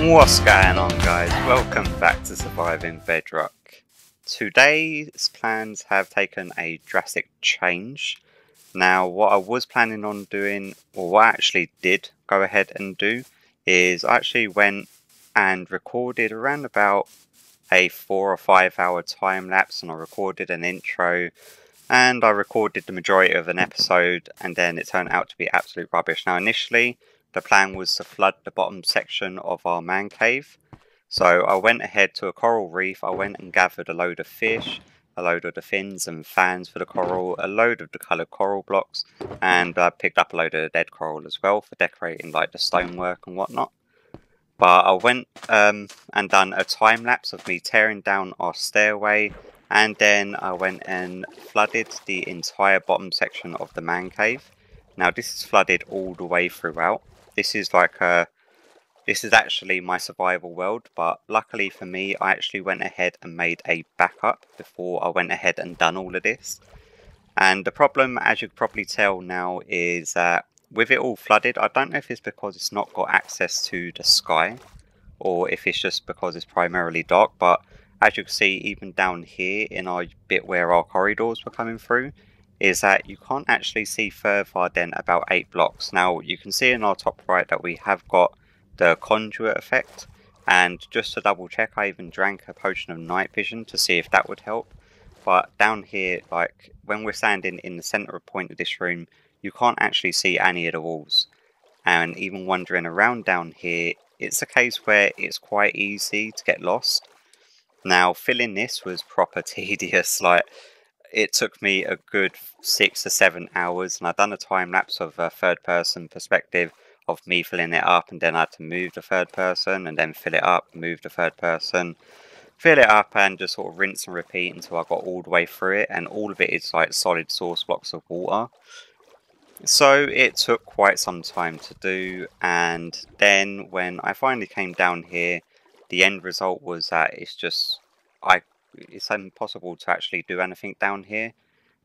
What's going on, guys? Welcome back to Surviving Bedrock. Today's plans have taken a drastic change. Now, what I was planning on doing, or what I actually did go ahead and do, is I actually went and recorded around about a 4 or 5 hour time lapse, and I recorded an intro, and I recorded the majority of an episode, and then it turned out to be absolute rubbish. Now, initially, the plan was to flood the bottom section of our man cave. So I went ahead to a coral reef, I went and gathered a load of fish, a load of the fins and fans for the coral, a load of the coloured coral blocks, and I picked up a load of the dead coral as well for decorating like the stonework and whatnot. But I went and done a time lapse of me tearing down our stairway, and then I went and flooded the entire bottom section of the man cave. Now this is flooded all the way throughout. This is actually my survival world, but luckily for me, I actually went ahead and made a backup before I went ahead and done all of this. And the problem, as you can probably tell now, is that with it all flooded, I don't know if it's because it's not got access to the sky, or if it's just because it's primarily dark, but as you can see, even down here in our bit where our corridors were coming through, is that you can't actually see further than about 8 blocks. Now, you can see in our top right that we have got the conduit effect, and just to double check, I even drank a potion of night vision to see if that would help. But down here, like when we're standing in the center point of this room, you can't actually see any of the walls. And even wandering around down here, it's a case where it's quite easy to get lost. Now, filling this was proper tedious. Like, it took me a good 6 to 7 hours, and I've done a time lapse of a third person perspective of me filling it up, and then I had to move the third person and then fill it up, move the third person, fill it up, and just sort of rinse and repeat until I got all the way through it. And all of it is like solid source blocks of water, so it took quite some time to do. And then when I finally came down here, the end result was that it's impossible to actually do anything down here,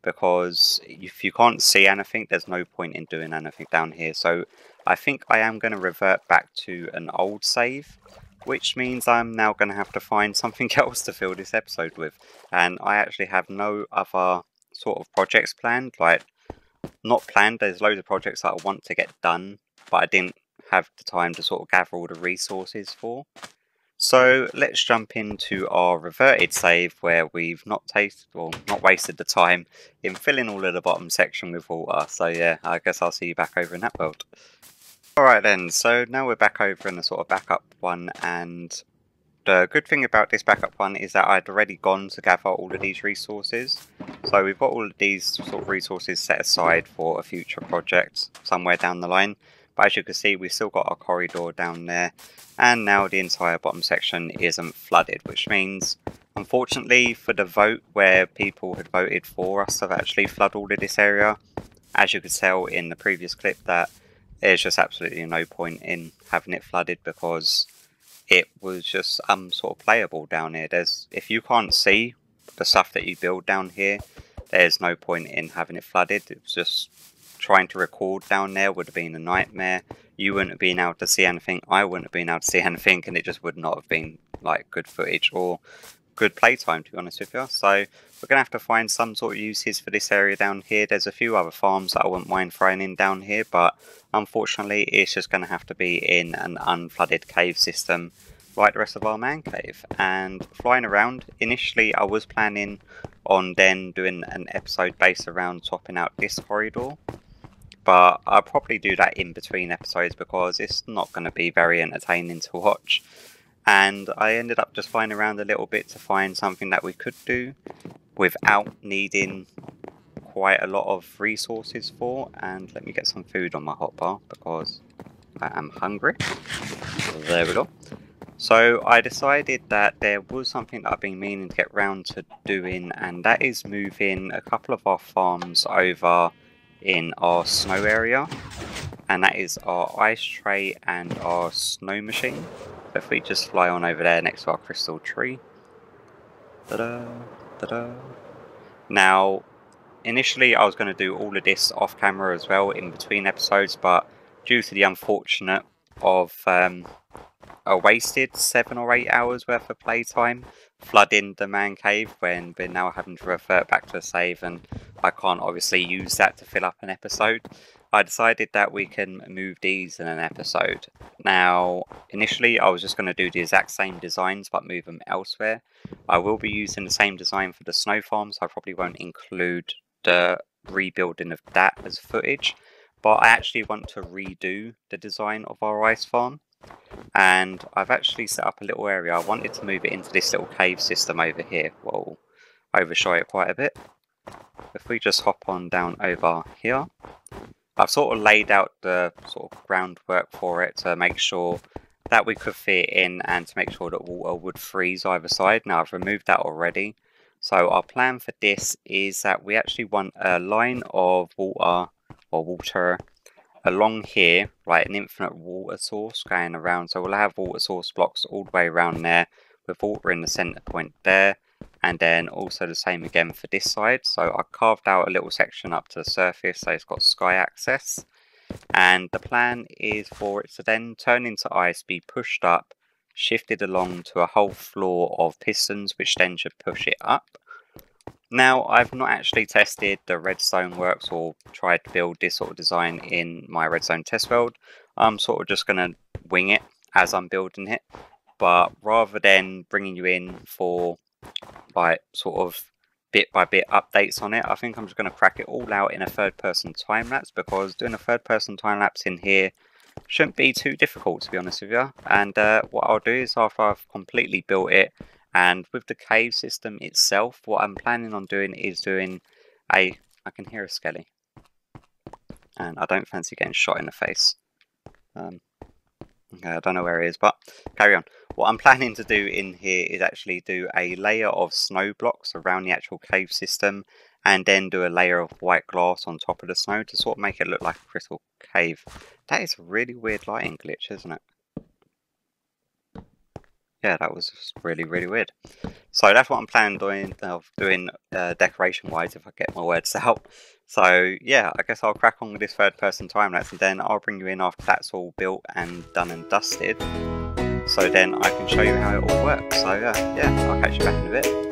because if you can't see anything, there's no point in doing anything down here. So I think I am going to revert back to an old save, which means I'm now going to have to find something else to fill this episode with. And I actually have no other sort of projects planned. Like, not planned, there's loads of projects that I want to get done, but I didn't have the time to sort of gather all the resources for. So let's jump into our reverted save, where we've not wasted the time in filling all of the bottom section with water. So yeah, I guess I'll see you back over in that world. Alright then, so now we're back over in the sort of backup one, and the good thing about this backup one is that I'd already gone to gather all of these resources. So we've got all of these sort of resources set aside for a future project somewhere down the line. But as you can see, we've still got our corridor down there, and now the entire bottom section isn't flooded, which means, unfortunately, for the vote where people had voted for us to actually flood all of this area, as you could tell in the previous clip, that there's just absolutely no point in having it flooded, because it was just sort of playable down here. If you can't see the stuff that you build down here, there's no point in having it flooded. It was just trying to record down there would have been a nightmare. You wouldn't have been able to see anything, I wouldn't have been able to see anything, and it just would not have been like good footage or good playtime, to be honest with you. So we're going to have to find some sort of uses for this area down here. There's a few other farms that I wouldn't mind throwing in down here, but unfortunately it's just going to have to be in an unflooded cave system like the rest of our man cave. And flying around, initially I was planning on then doing an episode based around topping out this corridor, but I'll probably do that in between episodes because it's not going to be very entertaining to watch. And I ended up just flying around a little bit to find something that we could do without needing quite a lot of resources for. And let me get some food on my hotbar because I am hungry. There we go. So I decided that there was something that I've been meaning to get round to doing, and that is moving a couple of our farms over in our snow area, and that is our ice tray and our snow machine. So if we just fly on over there next to our crystal tree. Ta-da, ta-da. Now, initially I was going to do all of this off camera as well in between episodes, but due to the unfortunate of a wasted 7 or 8 hours worth of playtime flooding the man cave when we're now having to revert back to the save, and I can't obviously use that to fill up an episode. I decided that we can move these in an episode. Now, initially I was just going to do the exact same designs but move them elsewhere. I will be using the same design for the snow farm, so I probably won't include the rebuilding of that as footage. But I actually want to redo the design of our ice farm. And I've actually set up a little area. I wanted to move it into this little cave system over here. We'll overshow it quite a bit. If we just hop on down over here, I've sort of laid out the sort of groundwork for it to make sure that we could fit in and to make sure that water would freeze either side. Now I've removed that already. So our plan for this is that we actually want a line of water along here, like an infinite water source going around. So we'll have water source blocks all the way around there with water in the center point there. And then also the same again for this side. So I carved out a little section up to the surface so it's got sky access. And the plan is for it to then turn into ice, be pushed up, shifted along to a whole floor of pistons, which then should push it up. Now, I've not actually tested the redstone works or tried to build this sort of design in my redstone test world. I'm sort of just going to wing it as I'm building it. But rather than bringing you in for like sort of bit by bit updates on it, I think I'm just going to crack it all out in a third person time lapse, because doing a third person time lapse in here shouldn't be too difficult, to be honest with you. And what I'll do is, after I've completely built it, and with the cave system itself, what I'm planning on doing is doing I can hear a skelly, and I don't fancy getting shot in the face. Okay, I don't know where it is, but carry on. What I'm planning to do in here is actually do a layer of snow blocks around the actual cave system, and then do a layer of white glass on top of the snow to sort of make it look like a crystal cave. That is a really weird lighting glitch, isn't it? Yeah, that was really weird. So that's what I'm planning of doing decoration wise, if I get my words out. So yeah, I guess I'll crack on with this third person time lapse, and then I'll bring you in after that's all built and done and dusted. So then I can show you how it all works. So yeah, I'll catch you back in a bit.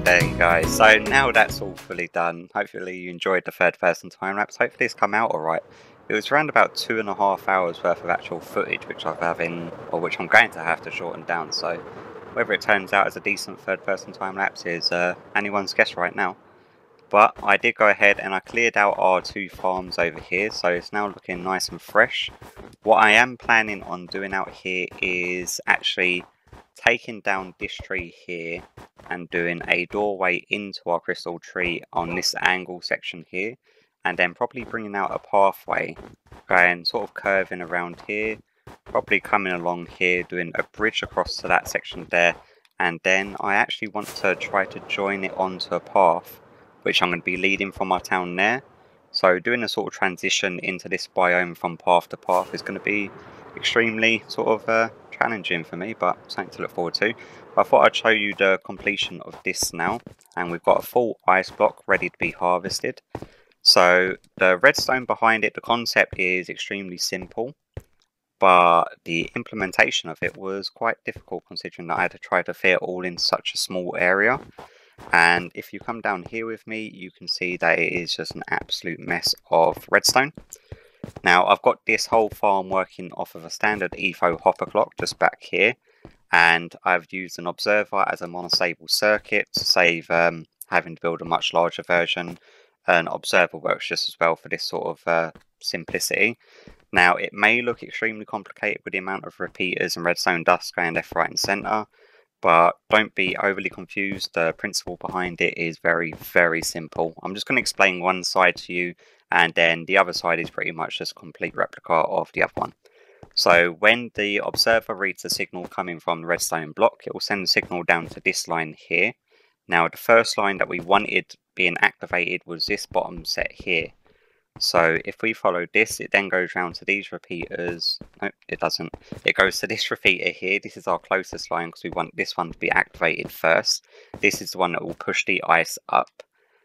Then guys, so now that's all fully done. Hopefully you enjoyed the third person time lapse. Hopefully it's come out alright. It was around about 2.5 hours worth of actual footage, which I'm going to have to shorten down. So whether it turns out as a decent third person time lapse is anyone's guess right now. But I did go ahead and I cleared out our 2 farms over here, so it's now looking nice and fresh. What I am planning on doing out here is actually taking down this tree here and doing a doorway into our crystal tree on this angle section here, and then probably bringing out a pathway going sort of curving around here, probably coming along here, doing a bridge across to that section there, and then I actually want to try to join it onto a path which I'm going to be leading from our town there. So doing a sort of transition into this biome from path to path is going to be extremely sort of challenging for me, but something to look forward to. But I thought I'd show you the completion of this now, and we've got a full ice block ready to be harvested. So the redstone behind it, the concept is extremely simple. but the implementation of it was quite difficult considering that I had to try to fit it all in such a small area. And if you come down here with me, you can see that it is just an absolute mess of redstone. Now, I've got this whole farm working off of a standard EFO hopper clock just back here, and I've used an observer as a monostable circuit to save having to build a much larger version. An observer works just as well for this sort of simplicity. Now, it may look extremely complicated with the amount of repeaters and redstone dust going left, right and centre, but don't be overly confused. The principle behind it is very, very simple. I'm just going to explain one side to you, and then the other side is pretty much just a complete replica of the other one. So when the observer reads the signal coming from the redstone block, it will send the signal down to this line here. Now, the first line that we wanted being activated was this bottom set here. So if we follow this, it then goes round to these repeaters. No, it doesn't. It goes to this repeater here. This is our closest line because we want this one to be activated first. This is the one that will push the ice up.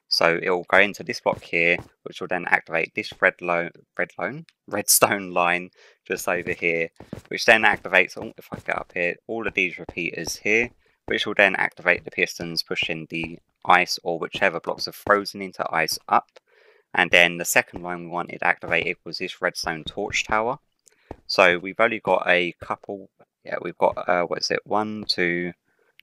So it will go into this block here, which will then activate this redstone line just over here, which then activates, if I get up here, all of these repeaters here, which will then activate the pistons pushing the ice or whichever blocks are frozen into ice up. And then the second line we wanted activated was this redstone torch tower. So we've only got a couple, we've got, what is it, 1, 2,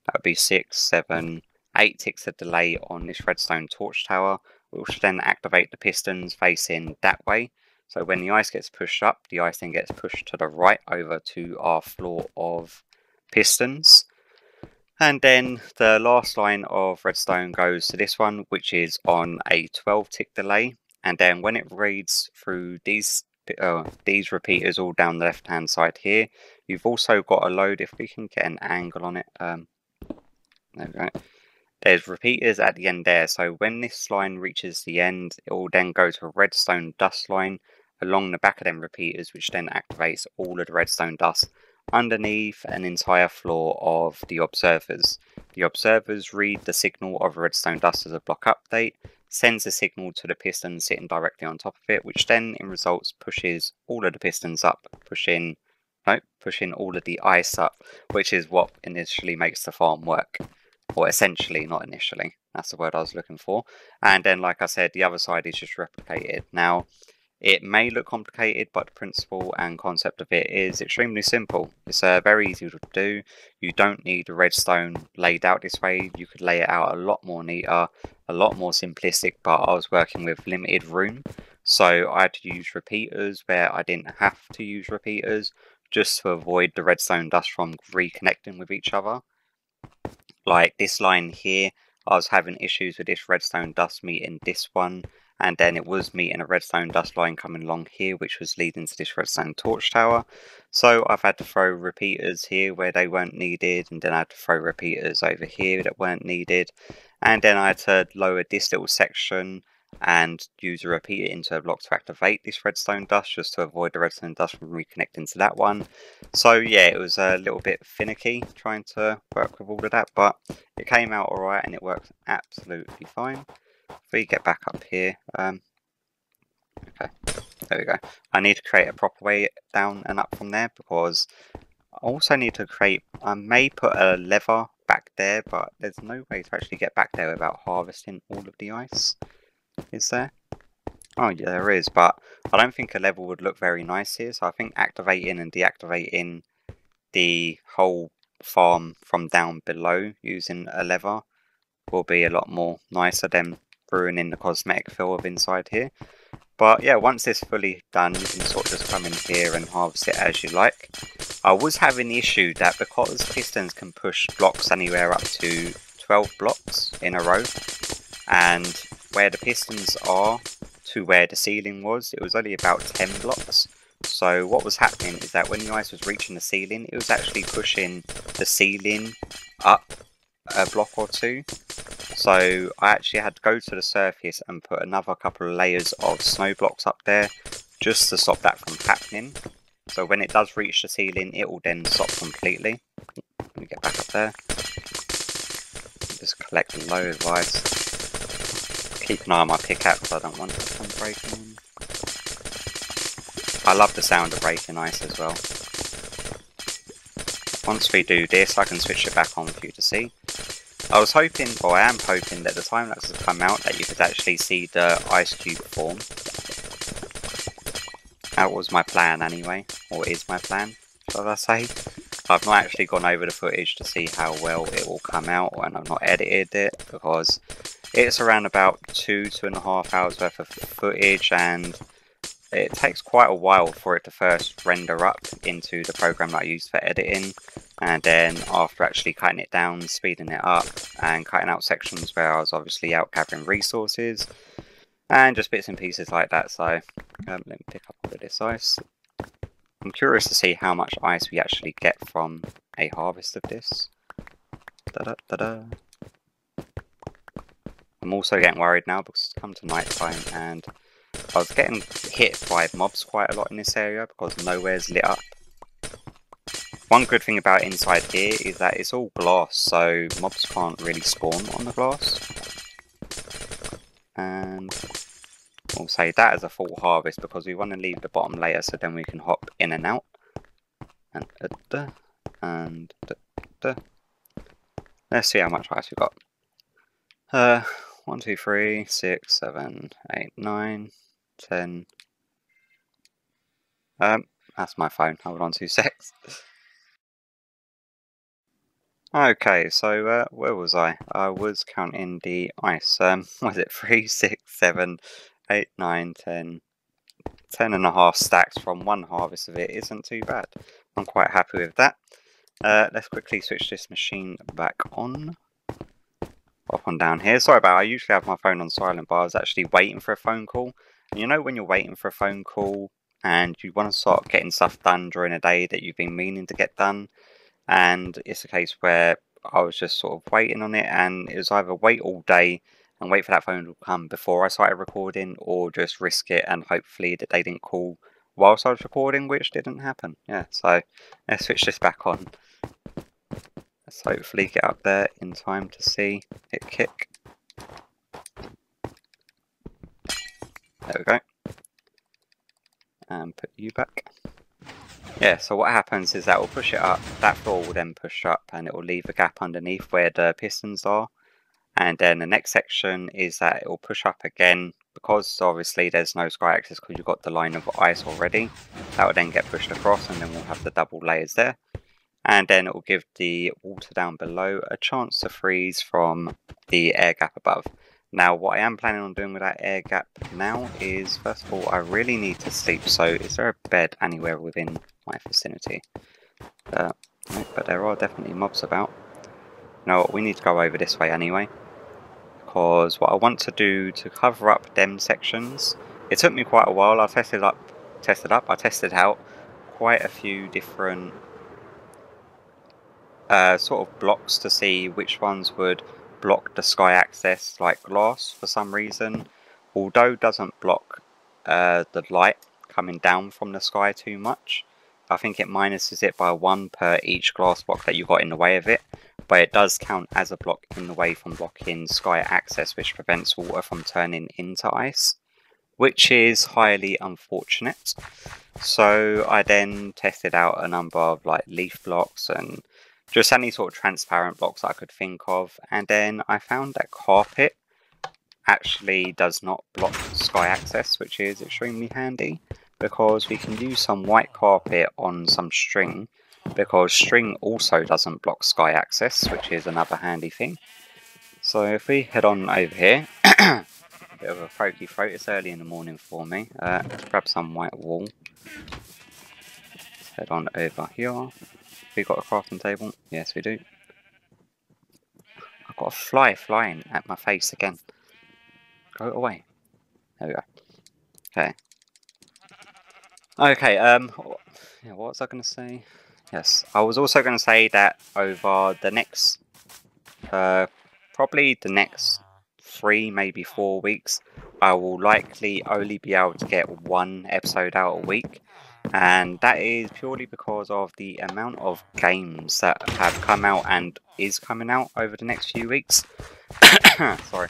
that would be 6, 7, 8 ticks of delay on this redstone torch tower, which will then activate the pistons facing that way. So when the ice gets pushed up, the ice then gets pushed to the right over to our floor of pistons. And then the last line of redstone goes to this one, which is on a 12 tick delay. And then when it reads through these repeaters all down the left hand side here, you've also got a load, if we can get an angle on it, there we go. There's repeaters at the end there, so when this line reaches the end, it will then go to a redstone dust line along the back of them repeaters, which then activates all of the redstone dust underneath an entire floor of the observers. The observers read the signal of redstone dust as a block update, sends the signal to the piston sitting directly on top of it, which then in results pushes all of the pistons up, pushing all of the ice up, which is what initially makes the farm work. Or essentially, not initially, that's the word I was looking for. And then, like I said, the other side is just replicated. Now, it may look complicated, but the principle and concept of it is extremely simple. It's very easy to do. You don't need a redstone laid out this way. You could lay it out a lot more neater, a lot more simplistic, but I was working with limited room. So I had to use repeaters where I didn't have to use repeaters, just to avoid the redstone dust from reconnecting with each other. Like this line here, I was having issues with this redstone dust meeting this one, and then it was meeting a redstone dust line coming along here, which was leading to this redstone torch tower. So I've had to throw repeaters here where they weren't needed, and then I had to throw repeaters over here that weren't needed, and then I had to lower this little section and use a repeater into a block to activate this redstone dust, just to avoid the redstone dust from reconnecting to that one. So yeah, it was a little bit finicky trying to work with all of that, but it came out alright and it worked absolutely fine. If we get back up here, okay, there we go. I need to create a proper way down and up from there, because I also need to create, I may put a lever back there, but there's no way to actually get back there without harvesting all of the ice. Is there? Oh yeah, there is, but I don't think a level would look very nice here, so I think activating and deactivating the whole farm from down below using a lever will be a lot more nicer than ruining the cosmetic feel of inside here. But yeah, once this is fully done, you can sort of just come in here and harvest it as you like. I was having the issue that because pistons can push blocks anywhere up to 12 blocks in a row, and where the pistons are to where the ceiling was, it was only about 10 blocks. So what was happening is that when the ice was reaching the ceiling, it was actually pushing the ceiling up a block or two. So I actually had to go to the surface and put another couple of layers of snow blocks up there just to stop that from happening. So when it does reach the ceiling, it will then stop completely. Let me get back up there. Just collect a load of ice. Keep an eye on my pickaxe, I don't want it to come breaking. I love the sound of breaking ice as well. once we do this, I can switch it back on for you to see. I was hoping, or I am hoping, that the time lapse has come out that you could actually see the ice cube form. That was my plan anyway, or is my plan, shall I say. I've not actually gone over the footage to see how well it will come out, and I've not edited it, because it's around about 2.5 hours worth of footage, and it takes quite a while for it to first render up into the program that I use for editing, and then after actually cutting it down, speeding it up, and cutting out sections where I was obviously out gathering resources, and just bits and pieces like that. So let me pick up all of this ice. I'm curious to see how much ice we actually get from a harvest of this. I'm also getting worried now because it's come to night time, and I was getting hit by mobs quite a lot in this area because nowhere's lit up. One good thing about inside here is that it's all glass, so mobs can't really spawn on the glass. And we'll say that as a full harvest because we want to leave the bottom layer so then we can hop in and out. And let's see how much ice we got. 1, 2, 3, 6, 7, 8, 9, 10. That's my phone. Hold on 2 secs. Okay, so where was I? I was counting the ice. Was it 3, 6, 7, 8, 9, 10, 10.5 stacks from one harvest of it isn't too bad. I'm quite happy with that. Let's quickly switch this machine back on. Up on down here. Sorry about it. I usually have my phone on silent, but I was actually waiting for a phone call. And you know when you're waiting for a phone call and you want to start getting stuff done during a day that you've been meaning to get done, and it's a case where I was just sort of waiting on it, and it was either wait all day and wait for that phone to come before I started recording, or just risk it and hopefully that they didn't call whilst I was recording, which didn't happen. Yeah, so let's switch this back on. Let's hopefully get up there in time to see it kick. There we go. And put you back. Yeah, so what happens is that will push it up, that floor will then push up, and it will leave a gap underneath where the pistons are. And then the next section is that it will push up again, because obviously there's no sky access because you've got the line of ice already. That will then get pushed across, and then we'll have the double layers there. And then it will give the water down below a chance to freeze from the air gap above. Now, what I am planning on doing with that air gap now is, first of all, I really need to sleep. So is there a bed anywhere within my vicinity? No, but there are definitely mobs about. You know what, we need to go over this way anyway. Because what I want to do to cover up them sections, it took me quite a while. I tested out quite a few different sort of blocks to see which ones would block the sky access, like glass for some reason. Although it doesn't block the light coming down from the sky too much. I think it minuses it by 1 per each glass block that you got in the way of it. But it does count as a block in the way from blocking sky access, which prevents water from turning into ice, which is highly unfortunate. So I then tested out a number of like leaf blocks and just any sort of transparent blocks I could think of, and then I found that carpet actually does not block sky access, which is extremely handy because we can use some white carpet on some string, because string also doesn't block sky access, which is another handy thing. So if we head on over here, a bit of a throaty throat, it's early in the morning for me. Let's grab some white wool. Let's head on over here. We got a crafting table? Yes, we do. I've got a fly flying at my face again. Go away. There we go. Okay. Okay, yeah, what was I going to say? Yes, I was also going to say that over the next, probably the next 3, maybe 4 weeks, I will likely only be able to get 1 episode out a week. And that is purely because of the amount of games that have come out and is coming out over the next few weeks. Sorry.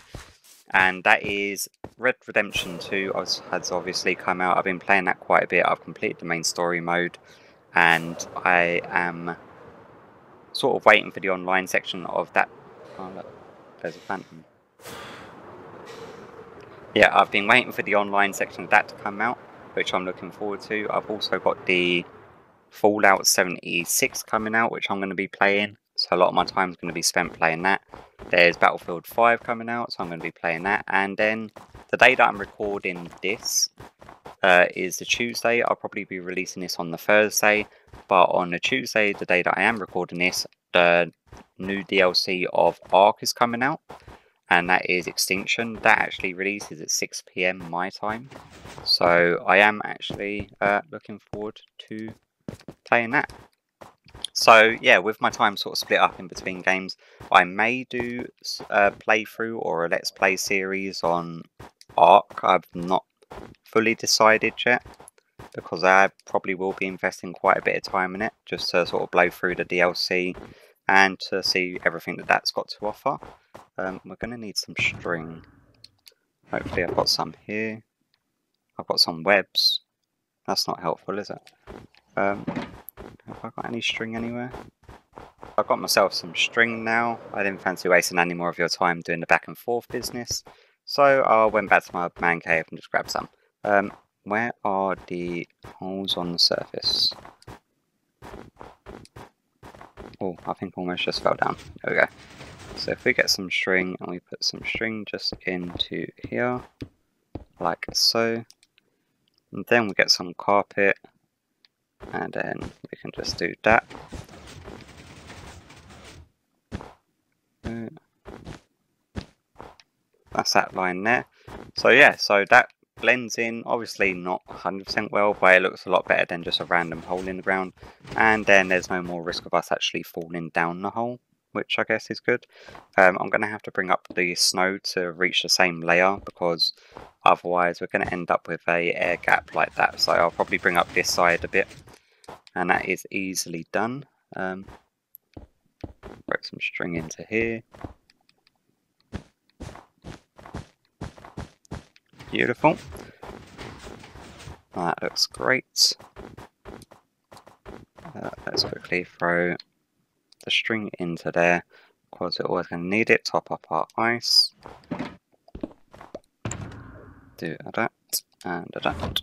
And that is Red Redemption 2 has obviously come out. I've been playing that quite a bit. I've completed the main story mode. And I am sort of waiting for the online section of that. Oh look, there's a phantom. Yeah, I've been waiting for the online section of that to come out, which I'm looking forward to. I've also got the Fallout 76 coming out, which I'm going to be playing. So a lot of my time is going to be spent playing that. There's Battlefield 5 coming out, so I'm going to be playing that. And then the day that I'm recording this is the Tuesday. I'll probably be releasing this on the Thursday. But on the Tuesday, the day that I am recording this, the new DLC of Ark is coming out. And that is Extinction. That actually releases at 6 PM my time. So I am actually looking forward to playing that. So yeah, with my time sort of split up in between games, I may do a playthrough or a let's play series on Ark. I've not fully decided yet, because I probably will be investing quite a bit of time in it, just to sort of blow through the DLC and to see everything that that's got to offer. We're going to need some string. Hopefully I've got some here. I've got some webs. That's not helpful, is it? Have I got any string anywhere? I've got myself some string now. I didn't fancy wasting any more of your time doing the back and forth business. So I went back to my man cave and just grabbed some. Where are the holes on the surface? Oh, I think I almost just fell down. There we go. So if we get some string and we put some string just into here, like so, and then we get some carpet, and then we can just do that. That's that line there. So yeah, so that blends in, obviously not 100% well, but it looks a lot better than just a random hole in the ground. And then there's no more risk of us actually falling down the hole, which I guess is good. I'm going to have to bring up the snow to reach the same layer, because otherwise we're going to end up with a air gap like that. So I'll probably bring up this side a bit, and that is easily done. Put some string into here. Beautiful. That looks great. Let's quickly throw the string into there, because we're always going to need it. Top up our ice. Do that and that.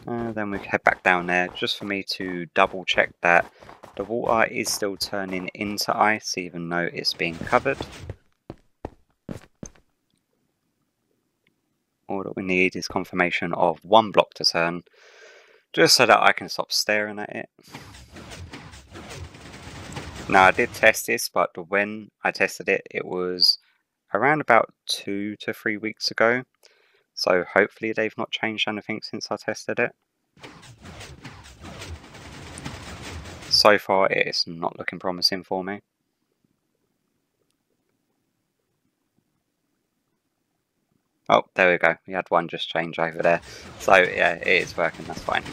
Then we head back down there, just for me to double check that the water is still turning into ice, even though it's being covered. All that we need is confirmation of one block to turn, just so that I can stop staring at it. Now I did test this, but when I tested it, it was around about 2 to 3 weeks ago. So hopefully they've not changed anything since I tested it. So far it's not looking promising for me. Oh, there we go. We had one just change over there. So yeah, it is working, that's fine.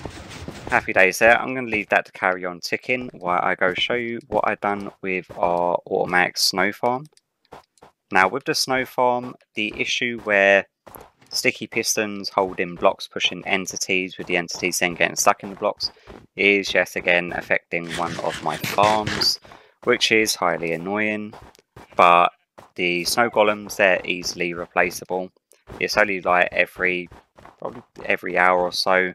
Happy days there. I'm going to leave that to carry on ticking while I go show you what I've done with our automatic snow farm. Now with the snow farm, the issue where sticky pistons holding blocks pushing entities, with the entities then getting stuck in the blocks, is yet again affecting one of my farms, which is highly annoying. But the snow golems, they're easily replaceable. It's only like probably every hour or so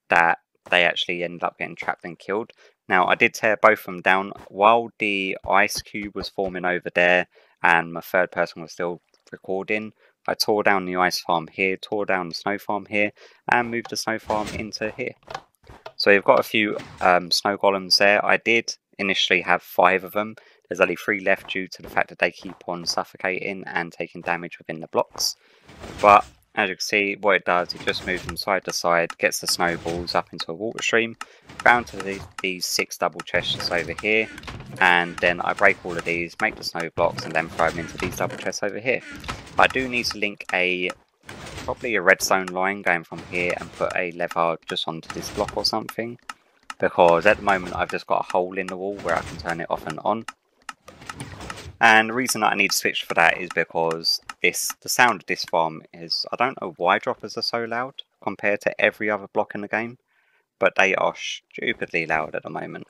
that they actually end up getting trapped and killed. Now I did tear both of them down while the ice cube was forming over there and my third person was still recording. I tore down the ice farm here, tore down the snow farm here, and moved the snow farm into here. So you've got a few snow golems there. I did initially have 5 of them. There's only 3 left due to the fact that they keep on suffocating and taking damage within the blocks. But as you can see, what it does, it just moves them side to side, gets the snowballs up into a water stream, down to these 6 double chests over here, and then I break all of these, make the snow blocks, and then throw them into these double chests over here. I do need to link probably a redstone line going from here and put a lever just onto this block or something, because at the moment I've just got a hole in the wall where I can turn it off and on. And the reason that I need to switch for that is because the sound of this farm is, I don't know why droppers are so loud compared to every other block in the game, but they are stupidly loud at the moment.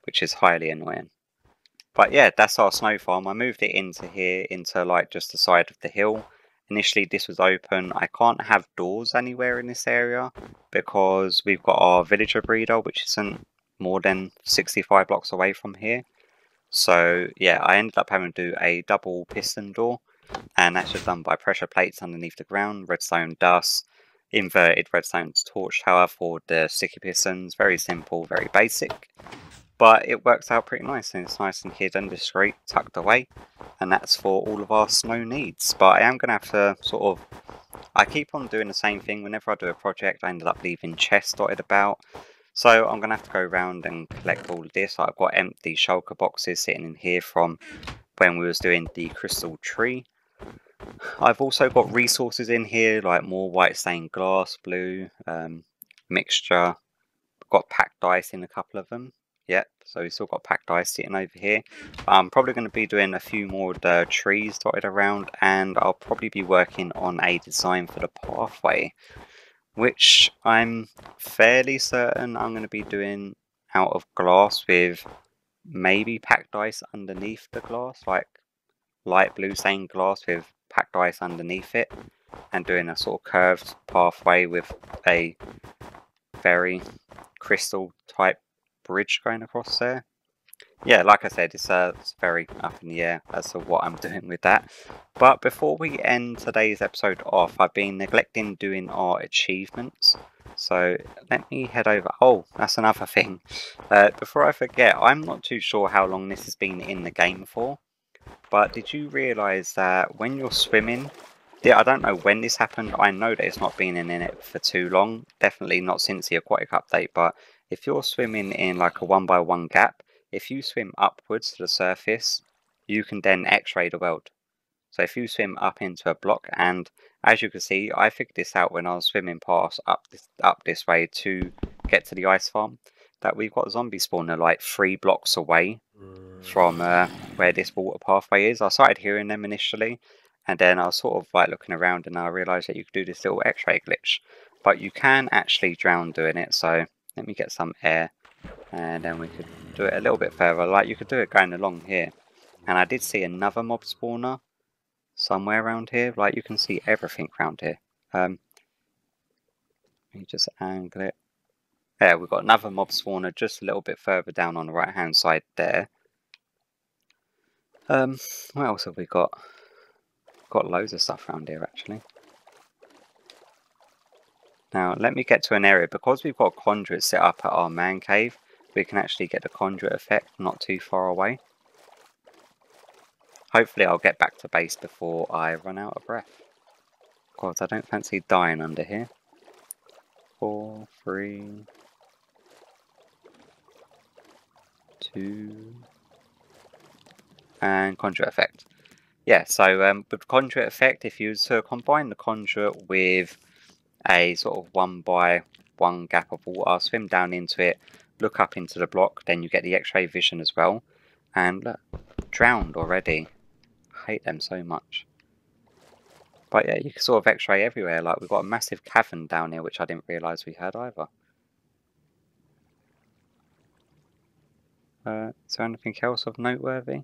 which is highly annoying. But yeah, that's our snow farm. I moved it into here, into like just the side of the hill. Initially this was open. I can't have doors anywhere in this area because we've got our villager breeder, which isn't more than 65 blocks away from here. So yeah, I ended up having to do a double piston door, and that's just done by pressure plates underneath the ground, redstone dust, inverted redstone torch tower for the sticky pistons. Very simple, very basic. But it works out pretty nice, and it's nice and hidden, discreet, tucked away, and that's for all of our snow needs. But I am going to have to sort of, I keep on doing the same thing. Whenever I do a project, I ended up leaving chests dotted about. So I'm going to have to go around and collect all of this. I've got empty shulker boxes sitting in here from when we was doing the crystal tree. I've also got resources in here, like more white stained glass, blue, mixture. Got packed ice in a couple of them. Yep, so we've still got packed ice sitting over here. I'm probably going to be doing a few more of the trees dotted around, and I'll probably be working on a design for the pathway, which I'm fairly certain I'm going to be doing out of glass with maybe packed ice underneath the glass, like light blue stained glass with packed ice underneath it, and doing a sort of curved pathway with a very crystal type bridge going across there. Yeah, like I said, it's very up in the air as to what I'm doing with that. But before we end today's episode off, I've been neglecting doing our achievements. So let me head over. Oh, that's another thing. Before I forget, I'm not too sure how long this has been in the game for. But did you realise that when you're swimming, I don't know when this happened, I know that it's not been in it for too long, definitely not since the aquatic update, but if you're swimming in like a 1x1 gap, if you swim upwards to the surface, you can then x-ray the world. So if you swim up into a block, and as you can see, I figured this out when I was swimming past up this way to get to the ice farm, that we've got zombie spawner like 3 blocks away from where this water pathway is. I started hearing them initially, and then I was sort of like looking around, and I realised that you could do this little x-ray glitch, but you can actually drown doing it. So let me get some air, and then we could do it a little bit further. Like you could do it going along here, and I did see another mob spawner somewhere around here. Like you can see everything around here. Let me just angle it. Yeah, we've got another mob spawner just a little bit further down on the right hand side there. What else have we got? Got loads of stuff around here actually. Now let me get to an area, because we've got a conduit set up at our man cave, we can actually get the conduit effect not too far away. Hopefully I'll get back to base before I run out of breath. God, I don't fancy dying under here. 4, 3, 2, and conduit effect. Yeah, so with conduit effect, if you were to combine the conduit with a sort of 1x1 gap of water, swim down into it, look up into the block, then you get the x-ray vision as well. And look, drowned already. I hate them so much. But yeah, you can sort of x-ray everywhere. Like we've got a massive cavern down here, which I didn't realise we had either. Is there anything else of noteworthy?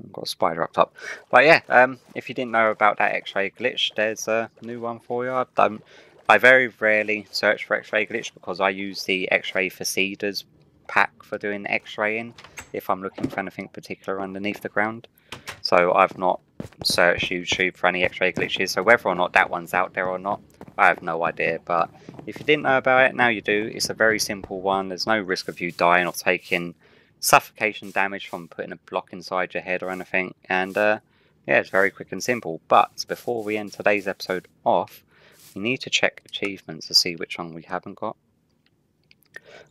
I've got a spider up top. But yeah, if you didn't know about that x-ray glitch, there's a new one for you. I very rarely search for x-ray glitch because I use the x-ray for seeders pack for doing x-raying if I'm looking for anything particular underneath the ground. So I've not searched YouTube for any x-ray glitches, so whether or not that one's out there or not, I have no idea. But if you didn't know about it, now you do. It's a very simple one. There's no risk of you dying or taking suffocation damage from putting a block inside your head or anything, and yeah, it's very quick and simple. But before we end today's episode off, we need to check achievements to see which one we haven't got.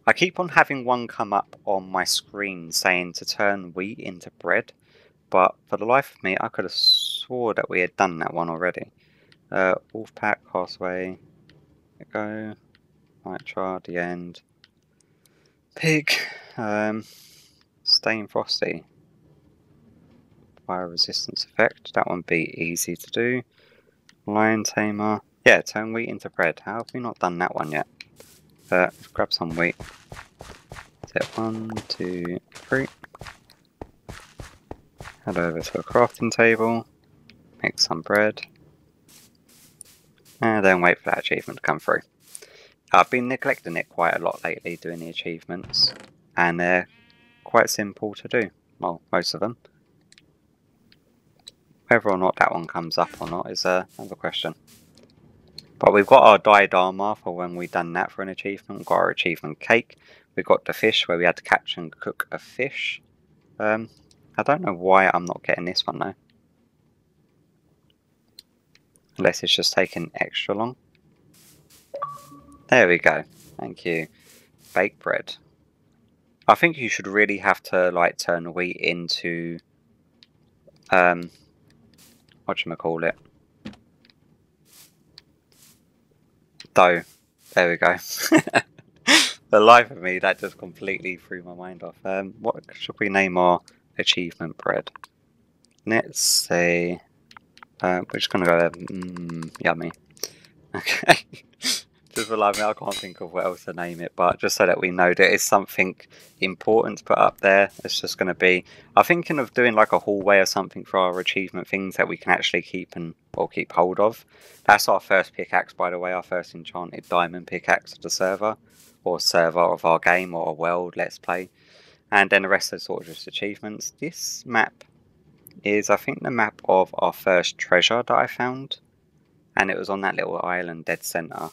I keep on having one come up on my screen saying to turn wheat into bread, but for the life of me I could have swore that we had done that one already. Wolfpack, Horseway, there we go, Nitro, the end, Pig, Staying Frosty, Fire Resistance Effect, that one be easy to do. Lion Tamer, yeah, turn wheat into bread. How have we not done that one yet? let's grab some wheat. Set 1, 2, 3. Head over to a crafting table. Make some bread. And then wait for that achievement to come through. I've been neglecting it quite a lot lately, doing the achievements. And they're quite simple to do. Well, most of them. Whether or not that one comes up or not is another question. But we've got our dyed armour for when we've done that for an achievement. We've got our achievement cake. We've got the fish where we had to catch and cook a fish. I don't know why I'm not getting this one though. Unless it's just taking extra long. There we go. Thank you. Baked bread. I think you should really have to like turn wheat into whatchamacallit? Dough. There we go. The life of me, that just completely threw my mind off. What should we name our achievement bread? Let's say we're just gonna go yummy. Okay. Just for life, I can't think of what else to name it, but just so that we know that it's something important to put up there, it's just going to be. I'm thinking of doing like a hallway or something for our achievement things that we can actually keep hold of. That's our first pickaxe, by the way, our first enchanted diamond pickaxe of the server, or server of our game, or a world, let's play. And then the rest are sort of just achievements. This map is, I think, the map of our first treasure that I found, and it was on that little island dead center.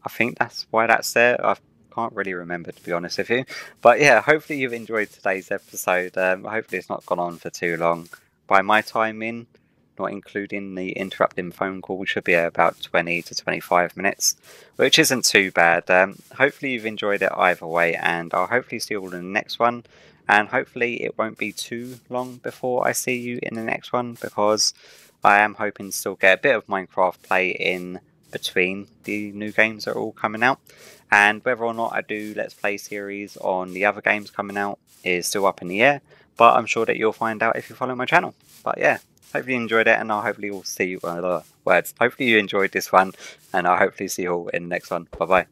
I think that's why that's there. I can't really remember, to be honest with you. But yeah, hopefully you've enjoyed today's episode. Hopefully it's not gone on for too long. By my timing, not including the interrupting phone call, we should be at about 20 to 25 minutes, which isn't too bad. Hopefully you've enjoyed it either way, and I'll hopefully see you all in the next one. And hopefully it won't be too long before I see you in the next one, because I am hoping to still get a bit of Minecraft play in between the new games that are all coming out, and whether or not I do Let's Play series on the other games coming out is still up in the air, but I'm sure that you'll find out if you follow my channel. But yeah, hopefully you enjoyed it, and I'll hopefully will see you hopefully you enjoyed this one, and I'll hopefully see you all in the next one. Bye bye.